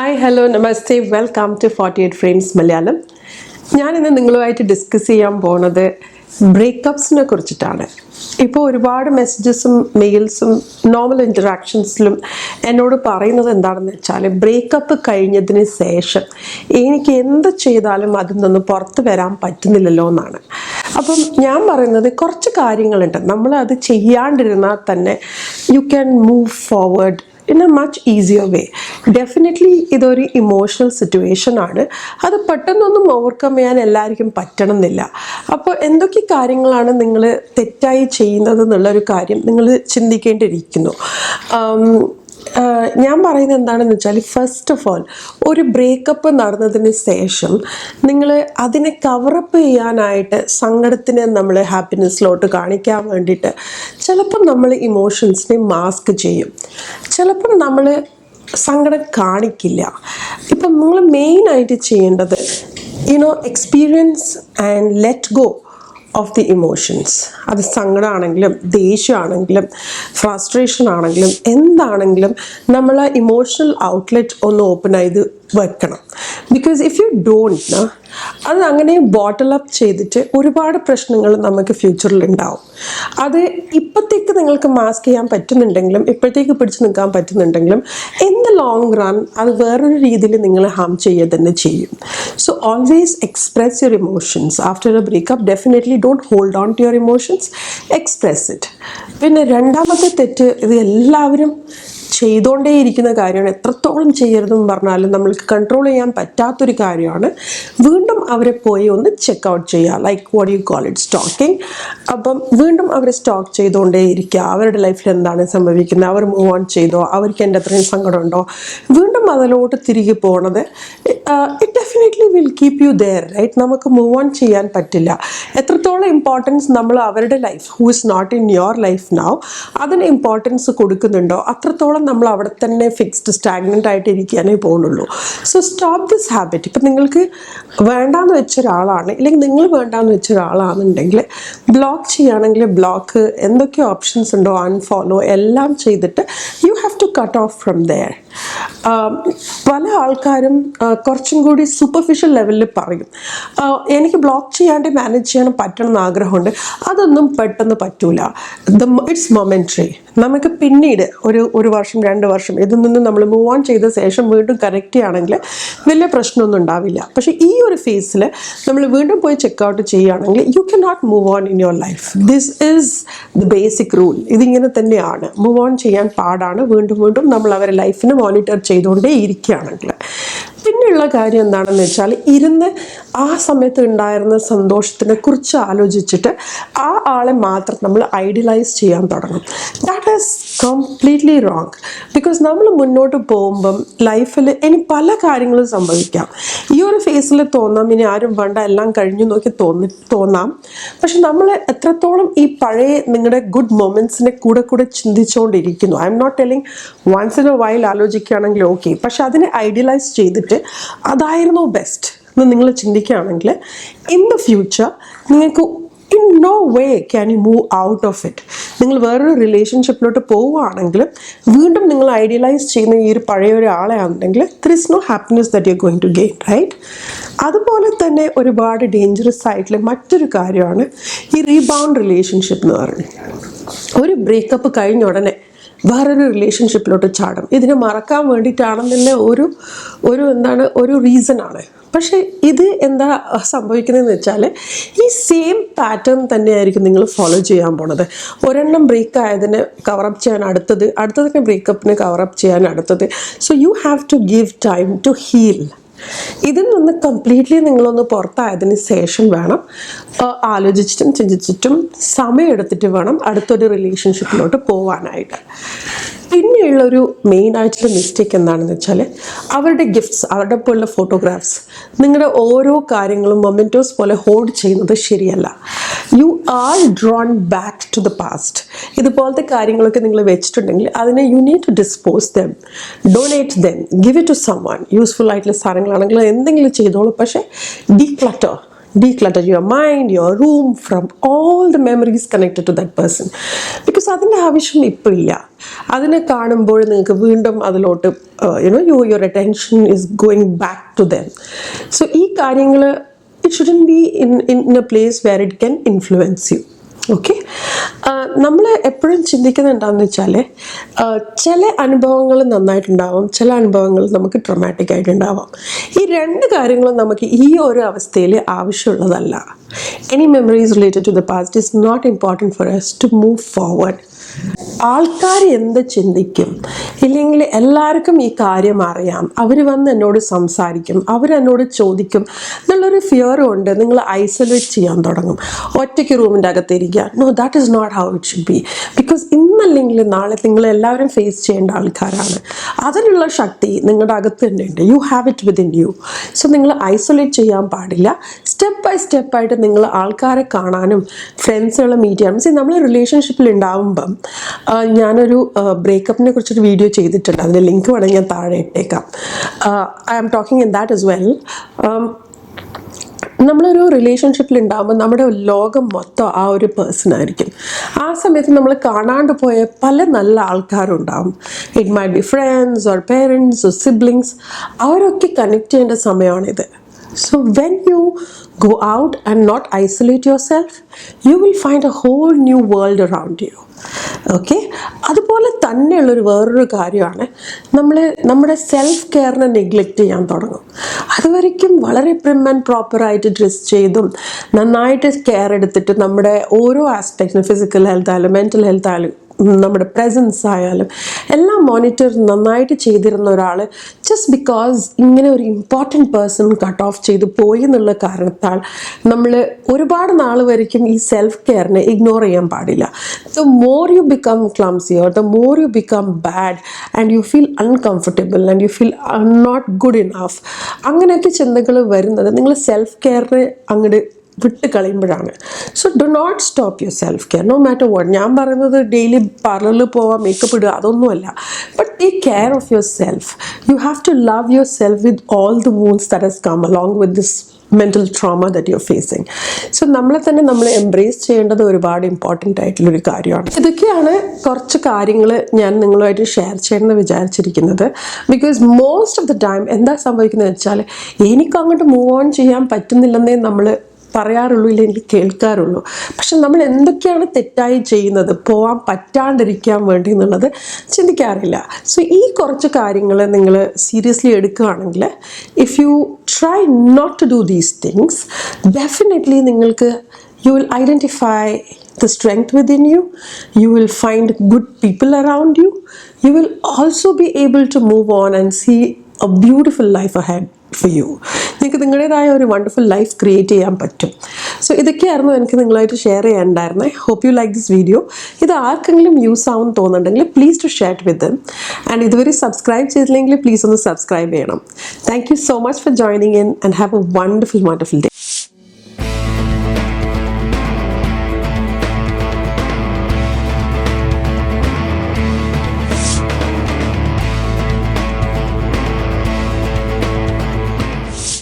Hi hello നമസ്തേ welcome to 48 frames Malayalam. ഞാനിന്ന് നിങ്ങളുമായിട്ട് ഡിസ്കസ് ചെയ്യാൻ പോണത് ബ്രേക്കപ്സിനെ കുറിച്ചിട്ടാണ്. ഇപ്പോൾ ഒരുപാട് മെസ്സേജസും മെയിൽസും നോർമൽ ഇൻറ്ററാക്ഷൻസിലും എന്നോട് പറയുന്നത് എന്താണെന്ന് വെച്ചാൽ, ബ്രേക്കപ്പ് കഴിഞ്ഞതിന് ശേഷം എനിക്ക് എന്ത് ചെയ്താലും അതിൽ നിന്ന് പുറത്ത് വരാൻ പറ്റുന്നില്ലല്ലോ എന്നാണ്. അപ്പം ഞാൻ പറയുന്നത് കുറച്ച് കാര്യങ്ങളുണ്ട്, നമ്മൾ അത് ചെയ്യാണ്ടിരുന്നാൽ തന്നെ you can move forward in a much easier way. Definitely ഇതൊരു ഇമോഷണൽ സിറ്റുവേഷൻ ആണ്. അത് പെട്ടെന്നൊന്നും ഓവർകം ചെയ്യാൻ എല്ലാവർക്കും പറ്റണമെന്നില്ല. അപ്പോൾ എന്തൊക്കെ കാര്യങ്ങളാണ് നിങ്ങൾ തെറ്റായി ചെയ്യുന്നത് എന്നുള്ളൊരു കാര്യം നിങ്ങൾ ചിന്തിക്കേണ്ടിയിരിക്കുന്നു. ഞാൻ പറയുന്നത് എന്താണെന്ന് വെച്ചാൽ, ഫസ്റ്റ് ഓഫ് ഓൾ ഒരു ബ്രേക്കപ്പ് നടന്നതിന് ശേഷം നിങ്ങൾ അതിനെ കവറപ്പ് ചെയ്യാനായിട്ട് സങ്കടത്തിനെ നമ്മൾ ഹാപ്പിനെസ്സിലോട്ട് കാണിക്കാൻ വേണ്ടിയിട്ട് ചിലപ്പം നമ്മൾ ഇമോഷൻസിനെ മാസ്ക് ചെയ്യും, ചിലപ്പം നമ്മൾ സങ്കടം കാണിക്കില്ല. ഇപ്പം നിങ്ങൾ മെയിനായിട്ട് ചെയ്യേണ്ടത് experience and let go of the emotions. അത് സങ്കടമാണെങ്കിലും ദേഷ്യമാണെങ്കിലും ഫ്രസ്ട്രേഷൻ ആണെങ്കിലും എന്താണെങ്കിലും നമ്മൾ ആ ഇമോഷണൽ ഔട്ട്ലെറ്റ് ഒന്ന് ഓപ്പൺ ചെയ്ത് വെക്കണം. ബിക്കോസ് ഇഫ് യു ഡോണ്ട് അത് അങ്ങനെ ബോട്ടിൽ അപ്പ് ചെയ്തിട്ട് ഒരുപാട് പ്രശ്നങ്ങൾ നമുക്ക് ഫ്യൂച്ചറിൽ ഉണ്ടാവും. അത് ഇപ്പോഴത്തേക്ക് നിങ്ങൾക്ക് മാസ്ക് ചെയ്യാൻ പറ്റുന്നുണ്ടെങ്കിലും ഇപ്പോഴത്തേക്ക് പിടിച്ചു നിൽക്കാൻ പറ്റുന്നുണ്ടെങ്കിലും ഇൻ ദ ലോങ് റൺ അത് വേറൊരു രീതിയിൽ നിങ്ങൾ ഹാം ചെയ്യുക തന്നെ ചെയ്യും. So always express your emotions after a breakup. Definitely don't hold on to your emotions, express it. പിന്നെ രണ്ടാമത്തെ തെറ്റ്, ഇത് എല്ലാവരും ചെയ്തുകൊണ്ടേയിരിക്കുന്ന കാര്യമാണ്, എത്രത്തോളം ചെയ്യരുതെന്ന് പറഞ്ഞാലും നമ്മൾക്ക് കൺട്രോൾ ചെയ്യാൻ പറ്റാത്തൊരു കാര്യമാണ്. വീണ്ടും അവരെ പോയി ഒന്ന് ചെക്ക് ഔട്ട് ചെയ്യുക, like what you call it stalking. അപ്പം വീണ്ടും അവരെ സ്റ്റോക്ക് ചെയ്തുകൊണ്ടേയിരിക്കുക, അവരുടെ ലൈഫിൽ എന്താണ് സംഭവിക്കുന്നത്, അവർ മൂവ് ഓൺ ചെയ്തോ, അവർക്ക് എൻ്റെ അത്രയും സങ്കടമുണ്ടോ, വീണ്ടും അതിലോട്ട് തിരികെ പോണത് it definitely will keep you there, right? നമുക്ക് മൂവ് ഓൺ ചെയ്യാൻ പറ്റില്ല. എത്രത്തോളം ഇമ്പോർട്ടൻസ് നമ്മൾ അവരുടെ life who is not in your life now അതിന് ഇമ്പോർട്ടൻസ് കൊടുക്കുന്നുണ്ടോ അത്രത്തോളം നമ്മൾ അവിടെ തന്നെ ഫിക്സ്ഡ് സ്റ്റാഗ്നൻ്റ് ആയിട്ട് ഇരിക്കാനേ പോകുന്നുള്ളൂ. So stop this habit. ഇപ്പം നിങ്ങൾക്ക് വേണ്ടാന്ന് വെച്ച ഒരാളാണ്, ഇല്ലെങ്കിൽ നിങ്ങൾ വേണ്ടാന്ന് വെച്ച ഒരാളാണെന്നുണ്ടെങ്കിൽ ബ്ലോക്ക് ചെയ്യുകയാണെങ്കിൽ ബ്ലോക്ക്, എന്തൊക്കെ ഓപ്ഷൻസ് ഉണ്ടോ അൺഫോളോ എല്ലാം ചെയ്തിട്ട് you have to cut off from there. പല ആൾക്കാരും കുറച്ചും കൂടി സൂപ്പർഫിഷ്യൽ ലെവലിൽ പറയും, എനിക്ക് ബ്ലോക്ക് ചെയ്യാണ്ട് മാനേജ് ചെയ്യാൻ പറ്റണം എന്ന് ആഗ്രഹമുണ്ട്. അതൊന്നും പെട്ടെന്ന് പറ്റൂല. It's momentary. നമുക്ക് പിന്നീട് ഒരു വർഷം 2 വർഷം ഇതിൽ നിന്ന് നമ്മൾ മൂവ് ഓൺ ചെയ്ത ശേഷം വീണ്ടും കറക്റ്റ് ചെയ്യുകയാണെങ്കിൽ വലിയ പ്രശ്നമൊന്നും ഉണ്ടാവില്ല. പക്ഷേ ഈ ഒരു ഫേസിൽ നമ്മൾ വീണ്ടും പോയി ചെക്കൗട്ട് ചെയ്യുകയാണെങ്കിൽ you cannot move on in your life. This is the basic rule. ഇതിങ്ങനെ തന്നെയാണ്, മൂവ് ഓൺ ചെയ്യാൻ പാടാണ്. വീണ്ടും വീണ്ടും നമ്മൾ അവരുടെ ലൈഫിനെ മോണിറ്റർ ചെയ്തുകൊണ്ടേ ഇരിക്കുകയാണെങ്കിൽ. പിന്നെയുള്ള കാര്യം എന്താണെന്ന് വെച്ചാൽ, ഇരുന്ന് ആ സമയത്ത് ഉണ്ടായിരുന്ന സന്തോഷത്തിനെ കുറിച്ച് ആലോചിച്ചിട്ട് ആ ആളെ മാത്രം നമ്മൾ ഐഡിയലൈസ് ചെയ്യാൻ തുടങ്ങും. That is completely wrong. Because നമ്മൾ മുന്നോട്ട് പോകുമ്പം ലൈഫിൽ ഇനി പല കാര്യങ്ങളും സംഭവിക്കാം. ഈ ഒരു ഫേസിൽ തോന്നാം ഇനി ആരും വേണ്ട എല്ലാം കഴിഞ്ഞു നോക്കി തോന്നാം. പക്ഷെ നമ്മൾ എത്രത്തോളം ഈ പഴയ നിങ്ങളുടെ ഗുഡ് മൊമെൻറ്റ്സിനെ കൂടെ ചിന്തിച്ചുകൊണ്ടിരിക്കുന്നു. I'm not telling once in a while ആലോചിക്കുകയാണെങ്കിൽ ഓക്കെ, പക്ഷെ അതിനെ ഐഡിയലൈസ് ചെയ്തിട്ട് അതായിരുന്നു ബെസ്റ്റ് എന്ന് നിങ്ങൾ ചിന്തിക്കുകയാണെങ്കിൽ ഇൻ ദ ഫ്യൂച്ചർ നിങ്ങൾക്ക് in no way can you move out of it. നിങ്ങൾ വേറൊരു റിലേഷൻഷിപ്പിലോട്ട് പോവുകയാണെങ്കിലും വീണ്ടും നിങ്ങൾ ഐഡിയലൈസ് ചെയ്യുന്ന ഈ ഒരു പഴയ ഒരാളെ ആണെന്നുണ്ടെങ്കിൽ there is no happiness that you going to gain, right? അതുപോലെ തന്നെ ഒരുപാട് ഡേഞ്ചറസ് ആയിട്ടുള്ള മറ്റൊരു കാര്യമാണ് ഈ റീബൗണ്ട് റിലേഷൻഷിപ്പ് എന്ന് പറയുന്നത്. ഒരു ബ്രേക്കപ്പ് കഴിഞ്ഞ ഉടനെ വേറൊരു റിലേഷൻഷിപ്പിലോട്ട് ചാടും. ഇതിനെ മറക്കാൻ വേണ്ടിയിട്ടാണെന്നുള്ള ഒരു റീസണാണ്. പക്ഷേ ഇത് എന്താ സംഭവിക്കുന്നതെന്ന് വെച്ചാൽ, ഈ സെയിം പാറ്റേൺ തന്നെയായിരിക്കും നിങ്ങൾ ഫോളോ ചെയ്യാൻ പോണത്. ഒരെണ്ണം ബ്രേക്ക് ആയതിന് കവറപ്പ് ചെയ്യാൻ അടുത്തതിനെ ബ്രേക്കപ്പിന് കവറപ്പ് ചെയ്യാൻ അടുത്തത്. So you have to give time to heal. ഇതിൽ നിന്ന് കംപ്ലീറ്റ്ലി നിങ്ങളൊന്ന് പുറത്തായതിന് ശേഷം വേണം ആലോചിച്ചിട്ടും ചിന്തിച്ചിട്ടും സമയമെടുത്തിട്ട് വേണം അടുത്തൊരു റിലേഷൻഷിപ്പിലോട്ട് പോകാനായിട്ട്. പിന്നെയുള്ളൊരു മെയിനായിട്ടുള്ള മിസ്റ്റേക്ക് എന്താണെന്ന് വെച്ചാൽ, അവരുടെ ഗിഫ്റ്റ്സ്, അവരുടെ പോലുള്ള ഫോട്ടോഗ്രാഫ്സ്, നിങ്ങളുടെ ഓരോ കാര്യങ്ങളും മൊമെൻറ്റോസ് പോലെ ഹോൾഡ് ചെയ്യുന്നത് ശരിയല്ല. You are drawn back to the past. ഇതുപോലത്തെ കാര്യങ്ങളൊക്കെ നിങ്ങൾ വെച്ചിട്ടുണ്ടെങ്കിൽ അതിനെ you need to dispose them, donate them, give it to someone. Useful ആയിട്ടുള്ള സാധനങ്ങളാണെങ്കിൽ എന്തെങ്കിലും ചെയ്തോളൂ, പക്ഷേ declutter. declutter your mind, your room from all the memories connected to that person. Because അതിൻ്റെ ആവശ്യം ഇപ്പോൾ ഇല്ല. അതിനെ കാണുമ്പോൾ നിങ്ങൾക്ക് വീണ്ടും അതിലോട്ട് your attention is going back to them. So ഈ കാര്യങ്ങൾ it shouldn't be in a place where it can influence you. Okay, നമ്മൾ എപ്പോഴും ചിന്തിക്കുന്നത് എന്താണെന്ന് വെച്ചാൽ ചില അനുഭവങ്ങൾ നന്നായിട്ടുണ്ടാവും, ചില അനുഭവങ്ങൾ നമുക്ക് ട്രോമാറ്റിക് ആയിട്ടുണ്ടാവാം. ഈ രണ്ട് കാര്യങ്ങളും നമുക്ക് ഈ ഒരു അവസ്ഥയിൽ ആവശ്യമുള്ളതല്ല. Any memories related to the past is not important for us to move forward. ആൾക്കാർ എന്ത് ചിന്തിക്കും, ഇല്ലെങ്കിൽ എല്ലാവർക്കും ഈ കാര്യം അറിയാം, അവർ വന്ന് എന്നോട് സംസാരിക്കും, അവരെന്നോട് ചോദിക്കും എന്നുള്ളൊരു ഫിയർ കൊണ്ട് നിങ്ങൾ ഐസൊലേറ്റ് ചെയ്യാൻ തുടങ്ങും. ഒറ്റയ്ക്ക് റൂമിൻ്റെ അകത്തിരിക്കുക. No, that is not how it should be. Because ഇന്നല്ലെങ്കിൽ നാളെ നിങ്ങൾ എല്ലാവരും ഫേസ് ചെയ്യേണ്ട ആൾക്കാരാണ്. അതിനുള്ള ശക്തി നിങ്ങളുടെ അകത്ത് തന്നെ ഉണ്ട്. You have it within you. So നിങ്ങൾ ഐസൊലേറ്റ് ചെയ്യാൻ പാടില്ല. സ്റ്റെപ്പ് ബൈ സ്റ്റെപ്പായിട്ട് നിങ്ങൾ ആൾക്കാരെ കാണാനും ഫ്രണ്ട്സുകളെ മീറ്റ് ചെയ്യാനും. നമ്മൾ റിലേഷൻഷിപ്പിൽ ഉണ്ടാവുമ്പം ഞാനൊരു ബ്രേക്കപ്പിനെ കുറിച്ചൊരു വീഡിയോ ചെയ്തിട്ടുണ്ട്. അതിൻ്റെ ലിങ്ക് വേണമെങ്കിൽ ഞാൻ താഴെ ഇട്ടേക്കാം. I am talking in that as well. നമ്മളൊരു റിലേഷൻഷിപ്പിൽ ഉണ്ടാകുമ്പോൾ നമ്മുടെ ലോകം മൊത്തം ആ ഒരു പേഴ്സൺ ആയിരിക്കും. ആ സമയത്ത് നമ്മൾ കാണാണ്ട് പോയ പല നല്ല ആൾക്കാരുണ്ടാവും. It might be friends or parents or siblings. അവരൊക്കെ കണക്ട് ചെയ്യേണ്ട സമയമാണിത്. So when you go out and not isolate yourself, you will find a whole new world around you. Okay, അതുപോലെ തന്നെയുള്ളൊരു വേറൊരു കാര്യമാണ് നമ്മുടെ സെൽഫ് കെയറിനെ നെഗ്ലക്റ്റ് ചെയ്യാൻ തുടങ്ങും. അതുവരയ്ക്കും വളരെ പ്രിം ആൻഡ് പ്രോപ്പറായിട്ട് ഡ്രസ് ചെയ്തും നന്നായിട്ട് കെയർ എടുത്തിട്ട് നമ്മുടെ ഓരോ ആസ്പെക്റ്റിനും, ഫിസിക്കൽ ഹെൽത്ത് ആയാലും മെൻ്റൽ ഹെൽത്ത് ആയാലും നമ്മുടെ പ്രസൻസ് ആയാലും എല്ലാം മോണിറ്റർ നന്നായിട്ട് ചെയ്തിരുന്ന ഒരാൾ ജസ്റ്റ് ബിക്കോസ് ഇങ്ങനെ ഒരു ഇമ്പോർട്ടൻറ്റ് പേഴ്സൺ കട്ട് ഓഫ് ചെയ്ത് പോയി എന്നുള്ള കാരണത്താൽ നമ്മൾ ഒരുപാട് നാൾ വരയ്ക്കും ഈ സെൽഫ് കെയറിനെ ഇഗ്നോർ ചെയ്യാൻ പാടില്ല. The more you become clumsy or the more you become bad and you feel uncomfortable and you feel not good enough, അങ്ങനെയൊക്കെ ചിന്തകൾ വരുന്നത് നിങ്ങൾ സെൽഫ് കെയറിനെ അങ്ങോട്ട് വിട്ട് കളയുമ്പോഴാണ്. So do not stop your self care no matter what. ഞാൻ പറയുന്നത് ഡെയിലി പാർലറിൽ പോവാം, മേക്കപ്പ് ഇടുക, അതൊന്നുമല്ല. But take care of yourself. You have to love yourself with all the wounds that has come along with this mental trauma that you are facing. So നമ്മളെ തന്നെ നമ്മൾ embrace ചെയ്യേണ്ടത് ഒരുപാട് important ആയിട്ടുള്ളൊരു കാര്യമാണ്. ഇതൊക്കെയാണ് കുറച്ച് കാര്യങ്ങൾ ഞാൻ നിങ്ങളുമായിട്ട് ഷെയർ ചെയ്യണമെന്ന് വിചാരിച്ചിരിക്കുന്നത്. Because most of the time എന്താ സംഭവിക്കുന്നത് വെച്ചാൽ എനിക്ക് അങ്ങോട്ട് മൂവ് ഓൺ ചെയ്യാൻ പറ്റുന്നില്ലെന്നേ നമ്മൾ പറയാറുള്ളൂ, ഇല്ലെങ്കിൽ കേൾക്കാറുള്ളൂ. പക്ഷെ നമ്മൾ എന്തൊക്കെയാണ് തെറ്റായി ചെയ്യുന്നത് പോവാൻ പറ്റാണ്ടിരിക്കാൻ വേണ്ടി എന്നുള്ളത് ചിന്തിക്കാറില്ല. സോ ഈ കുറച്ച് കാര്യങ്ങൾ നിങ്ങൾ സീരിയസ്ലി എടുക്കുകയാണെങ്കിൽ, if you try not to do these things, definitely നിങ്ങൾക്ക് you will identify the strength within you, you will find good people around you, you will also be able to move on and see a beautiful life ahead for you. നിങ്ങൾക്ക് നിങ്ങളുടേതായ ഒരു wonderful life create ചെയ്യാൻ പറ്റും. So ഇതൊക്കെയായിരുന്നു എനിക്ക് നിങ്ങളായിട്ട് share ചെയ്യാനുണ്ടായിരുന്നത്. Hope you like this video. ഇത് ആർക്കെങ്കിലും യൂസ് ആവും തോന്നുന്നുണ്ടെങ്കിൽ please to share it with them. And ഇതുവരെ സബ്സ്ക്രൈബ് ചെയ്തില്ലെങ്കിൽ പ്ലീസ് ഒന്ന് സബ്സ്ക്രൈബ് ചെയ്യണം. Thank you so much for joining in and have a wonderful day.